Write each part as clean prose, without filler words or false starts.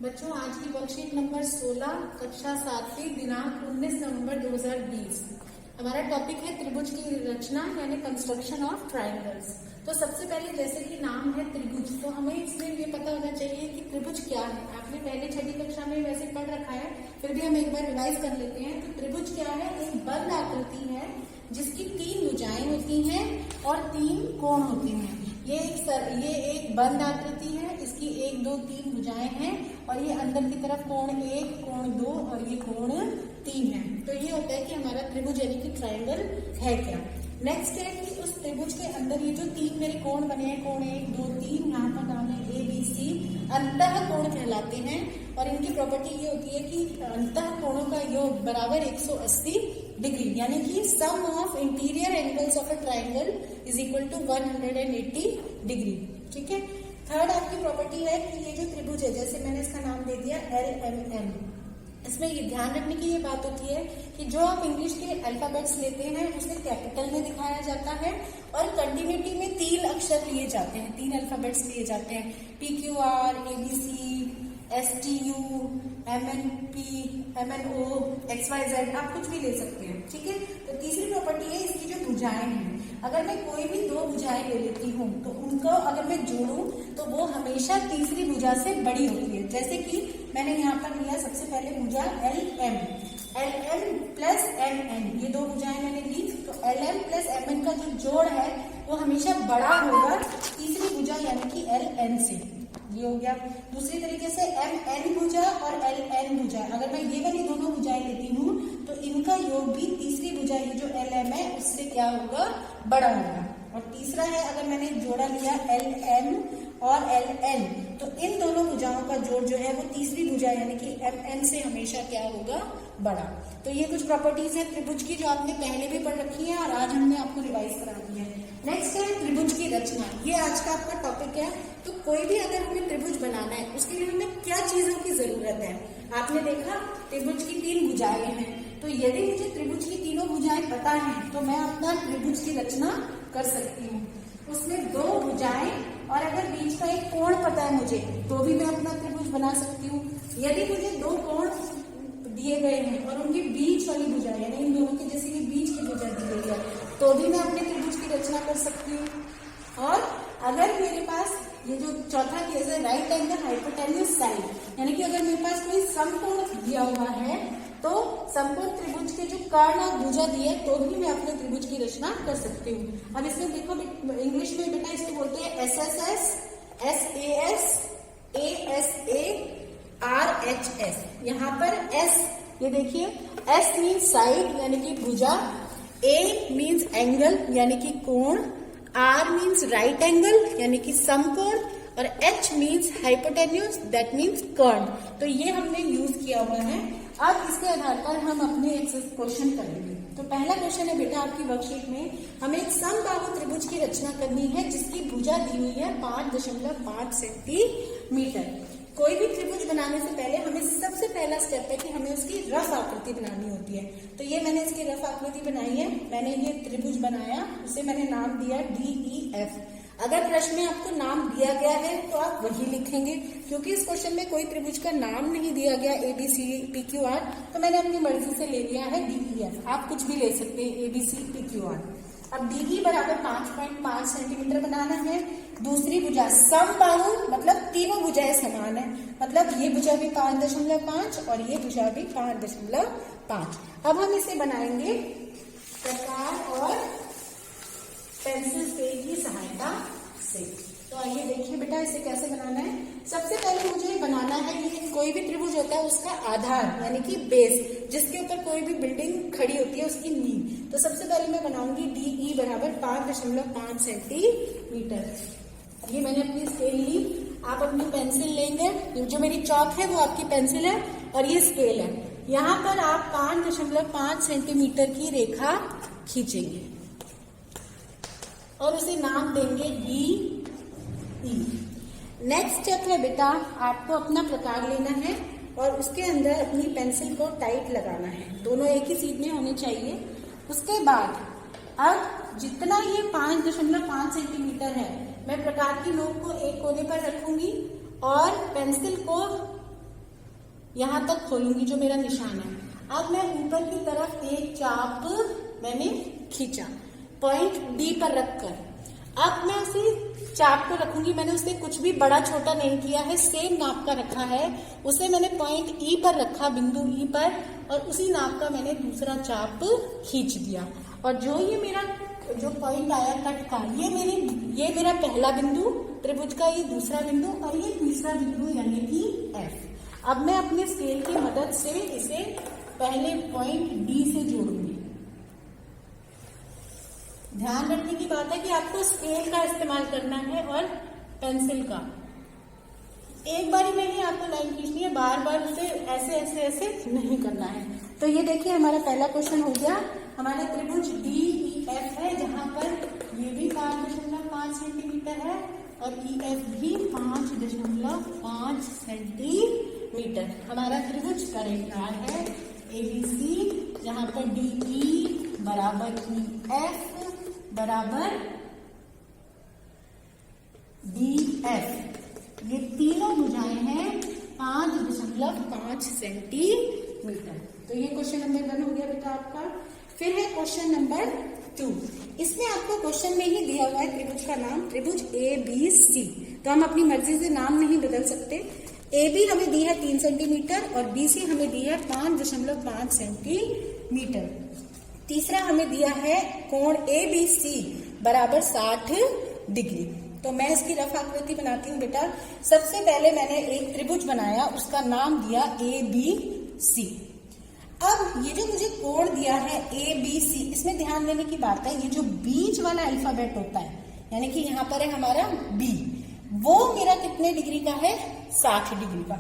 बच्चों आज की वर्कशीट नंबर 16 कक्षा 7 दिनांक 19 नवंबर 2020। हमारा टॉपिक है त्रिभुज की रचना यानी कंस्ट्रक्शन ऑफ ट्रायंगल्स। तो सबसे पहले जैसे कि नाम है त्रिभुज, तो हमें इसमें ये पता होना चाहिए कि त्रिभुज क्या है। आपने पहले छठी कक्षा में वैसे पढ़ रखा है, फिर भी हम एक बार रिवाइज कर लेते हैं। तो त्रिभुज क्या है? एक बंद आकृति है जिसकी 3 भुजाएं होती हैं और 3 कोण होते हैं। ये एक बंद आकृति है, इसकी 1 2 3 भुजाएं हैं और ये अंदर की तरफ कोण 1 कोण 2 और ये कोण 3 है। तो ये होता है कि हमारा त्रिभुज यानी कि ट्रायंगल है क्या। नेक्स्ट है कि उस त्रिभुज के अंदर ये जो 3 मेरे कोण बने हैं, कोण 1 2 3, यहाँ पर नाम है ABC, अंतः कोण कहलाते हैं। और इनकी प्रॉपर्टी ये होती है कि अंतः कोणों का योग बराबर 180 डिग्री, यानी कि sum of interior angles of a triangle is equal to 180 degree. ठीक है। थर्ड आपकी प्रॉपर्टी है कि ये जो त्रिभुज है, जैसे मैंने इसका नाम दे दिया LMN, इसमें ये ध्यान रखने की ये बात होती है कि जो आप इंग्लिश के अल्फाबेट्स लेते हैं उसे कैपिटल में दिखाया जाता है और कंटिन्यूटी में 3 अक्षर लिए जाते हैं, 3 अल्फाबेट्स लिए जाते हैं, PQR ABC STU MNP MNO XYZ, आप कुछ भी ले सकते हैं। ठीक है। तो तीसरी प्रॉपर्टी है इसकी जो भुजाएं हैं, अगर मैं कोई भी 2 भुजाएं ले लेती हूँ तो उनको अगर मैं जोड़ूं तो वो हमेशा तीसरी भुजा से बड़ी होती है। जैसे कि मैंने यहाँ पर लिया सबसे पहले भुजा LM प्लस MN, ये 2 भुजाएं मैंने ली। तो LM प्लस MN का जो जोड़ है वो हमेशा बड़ा होगा तीसरी भुजा यानी कि LN से। ये हो गया। दूसरी तरीके से MN भुजा और LN भुजा, अगर मैं ये वाली दोनों भुजाएं लेती हूँ तो इनका योग भी तीसरी भुजा ये जो LM है उससे क्या होगा? बड़ा होगा। और तीसरा है अगर मैंने जोड़ा लिया LM और LN, तो इन दोनों भुजाओं का जोड़ जो है वो तीसरी भुजा यानी कि MN से हमेशा क्या होगा? बड़ा। तो ये कुछ प्रॉपर्टीज है त्रिभुज की जो आपने पहले भी पढ़ रखी है और आज हमने आपको रिवाइज करा दी है। नेक्स्ट है त्रिभुज की रचना, ये आज का आपका टॉपिक है। तो कोई भी अगर हमें त्रिभुज बनाना है उसके लिए हमें क्या चीजों की जरूरत है? आपने देखा त्रिभुज की 3 भुजाएं हैं, तो यदि मुझे त्रिभुज की तीनों भुजाएं पता है तो मैं अपना त्रिभुज की रचना कर सकती हूँ। उसमें 2 भुजाएं और अगर बीच का एक कोण पता है मुझे तो भी मैं अपना त्रिभुज बना सकती हूँ। यदि मुझे 2 कोण दिए गए हैं और उनके बीच वाली भुजा यानी इन दोनों के जैसे कि बीच की भुजा दी गई है तो भी मैं अपने त्रिभुज की रचना कर सकती हूँ। और अगर मेरे पास ये जो चौथा केस है राइट एंगल हाइपोटेन्यूज साइड, यानी कि अगर मेरे पास कोई समकोण दिया हुआ है तो समकोण त्रिभुज के जो कर्ण और भुजा दिए तो भी मैं अपने त्रिभुज की रचना कर सकती हूँ। अब इसमें देखो इंग्लिश में बेटा इसको बोलते हैं SSS SAS ASA RHS। यहाँ पर S, ये देखिए S मीन्स साइड यानी कि भुजा, A मीन्स एंगल यानी कि कोण, R मीन्स राइट एंगल यानी कि समकोण और H means hypotenuse that means कर्ण। तो ये हमने यूज किया हुआ है। अब इसके आधार पर हम अपने क्वेश्चन करेंगे। तो पहला क्वेश्चन है बेटा आपकी वर्कशीट में, हमें एक समबाहु त्रिभुज की रचना करनी है जिसकी भुजा दी हुई है 5.5 सेंटीमीटर। कोई भी त्रिभुज बनाने से पहले हमें सबसे पहला स्टेप है कि हमें उसकी रफ आकृति बनानी होती है। तो ये मैंने इसकी रफ आकृति बनाई है, मैंने ये त्रिभुज बनाया, उसे मैंने नाम दिया DEF। अगर प्रश्न में आपको नाम दिया गया है तो आप वही लिखेंगे, क्योंकि इस क्वेश्चन में कोई त्रिभुज का नाम नहीं दिया गया ABC PQR, तो मैंने अपनी मर्जी से ले लिया है DEF। आप कुछ भी ले सकते हैं ABC PQR। अब DE बराबर 5.5 सेंटीमीटर बनाना है। दूसरी भुजा समबाहु मतलब तीनों भुजाएं समान है, मतलब ये भुजा भी 5.5 और ये भुजा भी 5.5। अब हम इसे बनाएंगे प्रकार और पेंसिल स्केल की सहायता से। तो आइए देखिए बेटा इसे कैसे बनाना है। सबसे पहले मुझे बनाना है, ये कोई भी त्रिभुज होता है उसका आधार यानी कि बेस, जिसके ऊपर कोई भी बिल्डिंग खड़ी होती है उसकी नींव। तो सबसे पहले मैं बनाऊंगी DE बराबर 5.5 सेंटीमीटर। ये मैंने अपनी स्केल ली, आप अपनी पेंसिल लेंगे, जो मेरी चौक है वो आपकी पेंसिल है और ये स्केल है। यहाँ पर आप 5.5 सेंटीमीटर की रेखा खींचेंगे और उसे नाम देंगे DE। नेक्स्ट स्टेप है बेटा आपको अपना प्रकार लेना है और उसके अंदर अपनी पेंसिल को टाइट लगाना है, दोनों एक ही सीध में होने चाहिए। उसके बाद अब जितना ये 5.5 सेंटीमीटर है मैं प्रकार की नोक को एक कोने पर रखूंगी और पेंसिल को यहां तक खोलूंगी जो मेरा निशान है। अब मैं ऊपर की तरफ एक चाप मैंने खींचा पॉइंट डी पर रखकर। अब मैं उसी चाप को रखूंगी, मैंने उसे कुछ भी बड़ा छोटा नहीं किया है, सेम नाप का रखा है। उसे मैंने पॉइंट ई पर रखा, बिंदु ई पर, और उसी नाप का मैंने दूसरा चाप खींच दिया। और जो ये मेरा जो पॉइंट आया कट का, ये मेरा पहला बिंदु त्रिभुज का, ये दूसरा बिंदु और ये तीसरा बिंदु यानी कि एफ। अब मैं अपने स्केल की मदद से इसे पहले पॉइंट डी से जोड़ूंगी। ध्यान रखने की बात है कि आपको स्केल का इस्तेमाल करना है और पेंसिल का। एक बारी में ही आपको लाइन खींचनी है, बार बार उसे ऐसे ऐसे ऐसे नहीं करना है। तो ये देखिए हमारा पहला क्वेश्चन हो गया। हमारा त्रिभुज डी ई एफ है, जहां पर ये भी 5.5 सेंटीमीटर है और ई एफ भी 5.5 सेंटीमीटर। हमारा त्रिभुज का रेखांश है एबीसी, जहां पर डी ई बराबर ई एफ बराबर डी एफ। ये तीनों भुजाएं हैं 5.5 सेंटीमीटर। तो ये क्वेश्चन नंबर 1 हो गया बेटा आपका। फिर है क्वेश्चन नंबर 2। इसमें आपको क्वेश्चन में ही दिया हुआ है त्रिभुज का नाम, त्रिभुज ए बी सी। तो हम अपनी मर्जी से नाम नहीं बदल सकते। ए बी हमें दी है 3 सेंटीमीटर और बी सी हमें दी है 5.5 सेंटीमीटर। तीसरा हमें दिया है कोण ए बी सी बराबर 60 डिग्री। तो मैं इसकी रफ आकृति बनाती हूँ बेटा। सबसे पहले मैंने एक त्रिभुज बनाया, उसका नाम दिया ए बी सी। अब ये जो मुझे कोण दिया है ए बी सी, इसमें ध्यान देने की बात है, ये जो बीच वाला अल्फाबेट होता है, यानी कि यहाँ पर है हमारा बी, वो मेरा कितने डिग्री का है? 60 डिग्री का।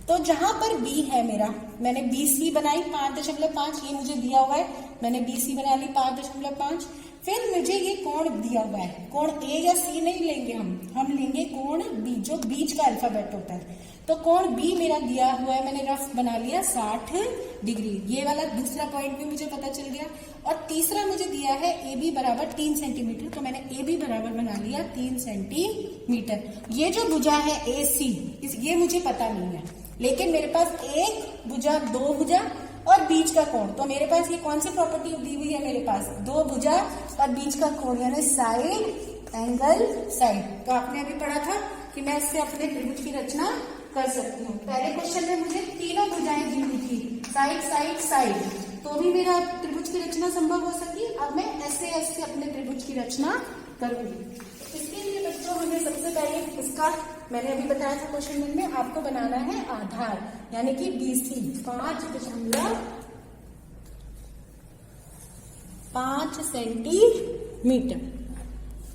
तो जहां पर बी है मेरा, मैंने बी सी बनाई 5.5, ये मुझे दिया हुआ है, मैंने बी सी बना ली 5.5। फिर मुझे ये कोण दिया हुआ है, कोण ए या सी नहीं लेंगे हम लेंगे कोण बी, जो बीच का अल्फाबेट होता है। तो कोण बी मेरा दिया हुआ है, मैंने रफ बना लिया 60 डिग्री। ये वाला दूसरा पॉइंट भी मुझे पता चल गया। और तीसरा मुझे दिया है ए बी बराबर 3 सेंटीमीटर, तो मैंने ए बी बराबर बना लिया 3 सेंटीमीटर। ये जो भुजा है ए सी, ये मुझे पता नहीं है, लेकिन मेरे पास एक भुजा, 2 भुजा और बीच का कोण। तो मेरे पास ये कौन सी प्रॉपर्टी दी हुई है? मेरे पास 2 भुजा और बीच का कोण, यानी साइड एंगल साइड। तो आपने अभी पढ़ा था कि मैं इससे अपने त्रिभुज की रचना कर सकती हूँ। पहले क्वेश्चन में मुझे तीनों भुजाएं दी हुई थी, साइड साइड साइड, तो भी मेरा त्रिभुज की रचना संभव हो सकी। अब मैं ऐसे ऐसे अपने त्रिभुज की रचना करूंगी। इसके लिए बच्चों हमें सबसे पहले इसका, मैंने अभी बताया था क्वेश्चन में, आपको बनाना है आधार, यानी कि BC 5.5 सेंटीमीटर।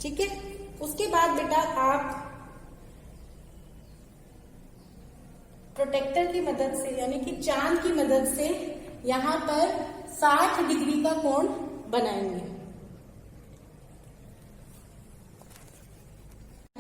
ठीक है। उसके बाद बेटा आप प्रोटेक्टर की मदद से, यानी कि चांद की मदद से यहां पर 60 डिग्री का कोण बनाएंगे।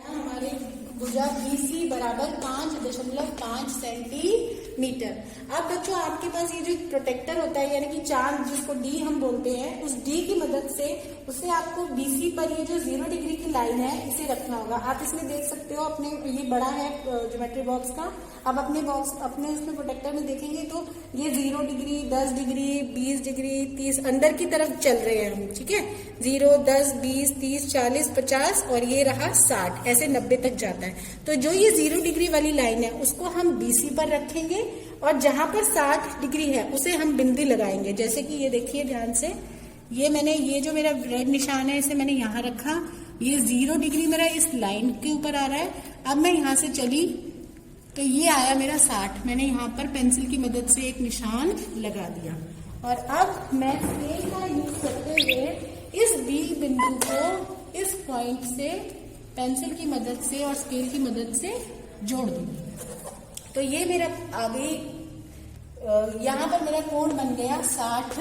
हमारे भुजा BC बराबर 5.5 सेंटीमीटर। अब बच्चों आपके पास ये जो प्रोटेक्टर होता है, यानी कि चांद जिसको D हम बोलते हैं, उस D की मदद से उसे आपको BC पर ये जो 0 डिग्री की लाइन है इसे रखना होगा। आप इसमें देख सकते हो अपने, ये बड़ा है ज्योमेट्री बॉक्स का, अब अपने उसमें प्रोटेक्टर में देखेंगे तो ये 0 डिग्री, 10 डिग्री, 20 डिग्री, 30 अंदर की तरफ चल रहे हैं हम। ठीक है, 0, 10, 20, 30, 40, 50 और ये रहा 60, ऐसे 90 तक जाता है। तो जो ये 0 डिग्री वाली लाइन है उसको हम BC पर रखेंगे और जहां पर 60 डिग्री है उसे हम बिंदु लगाएंगे। जैसे कि ये देखिए ध्यान से, ये जो मेरा रेड निशान है इसे मैंने यहाँ रखा, ये 0 डिग्री मेरा इस लाइन के ऊपर आ रहा है। अब मैं यहाँ से चली तो ये आया मेरा 60, मैंने यहाँ पर पेंसिल की मदद से एक निशान लगा दिया। और अब मैं स्केल का यूज करते हुए इस बी बिंदु को इस पॉइंट से पेंसिल की मदद से और स्केल की मदद से जोड़ दूंगी। तो ये मेरा आगे यहाँ पर मेरा कोण बन गया 60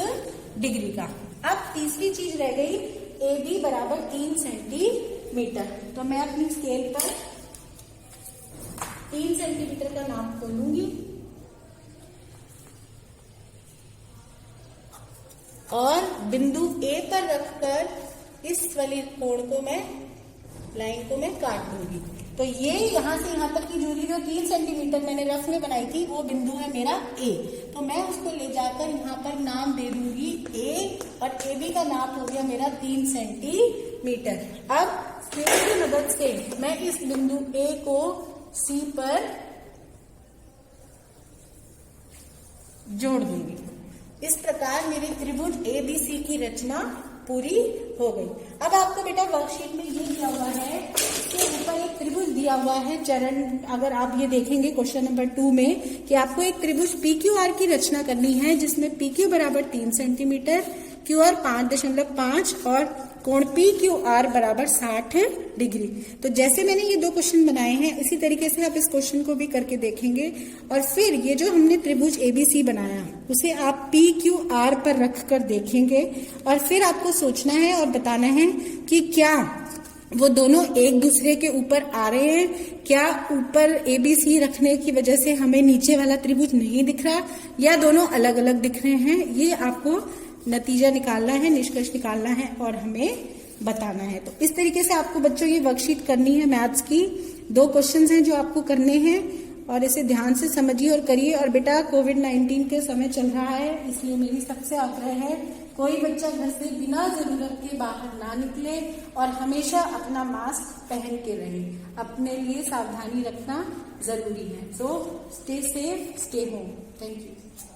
डिग्री का। अब तीसरी चीज रह गई AB बराबर 3 सेंटीमीटर। तो मैं अपनी स्केल पर 3 सेंटीमीटर का नाप खोलूंगी और बिंदु A पर रखकर इस वाली कोण को मैं, लाइन को मैं काट दूंगी। तो ये यहाँ से यहाँ तक की दूरी जो 3 सेंटीमीटर मैंने रफ में बनाई थी वो बिंदु है मेरा ए। तो मैं उसको ले जाकर यहाँ पर नाम दे दूंगी ए, और ए बी का नाप हो गया मेरा 3 सेंटीमीटर। अब स्केल की मदद से मैं इस बिंदु ए को सी पर जोड़ दूंगी। इस प्रकार मेरी त्रिभुज एबीसी की रचना पूरी हो गई। अब आपको बेटा वर्कशीट में ये दिया हुआ है, इसके ऊपर एक त्रिभुज दिया हुआ है चरण। अगर आप ये देखेंगे क्वेश्चन नंबर 2 में कि आपको एक त्रिभुज PQR की रचना करनी है जिसमें PQ बराबर 3 सेंटीमीटर, QR 5.5 और कोण PQR बराबर 60 डिग्री। तो जैसे मैंने ये 2 क्वेश्चन बनाए हैं इसी तरीके से आप इस क्वेश्चन को भी करके देखेंगे। और फिर ये जो हमने त्रिभुज ABC बनाया उसे आप PQR पर रख कर देखेंगे और फिर आपको सोचना है और बताना है कि क्या वो दोनों एक दूसरे के ऊपर आ रहे हैं, क्या ऊपर ABC रखने की वजह से हमें नीचे वाला त्रिभुज नहीं दिख रहा, या दोनों अलग अलग दिख रहे हैं। ये आपको नतीजा निकालना है, निष्कर्ष निकालना है और हमें बताना है। तो इस तरीके से आपको बच्चों ये वर्कशीट करनी है मैथ्स की। 2 क्वेश्चंस हैं जो आपको करने हैं और इसे ध्यान से समझिए और करिए। और बेटा कोविड-19 के समय चल रहा है, इसलिए मेरी सबसे आग्रह है कोई बच्चा घर से बिना जरूरत के बाहर ना निकले और हमेशा अपना मास्क पहन के रहे। अपने लिए सावधानी रखना जरूरी है। So stay safe, stay home. Thank you.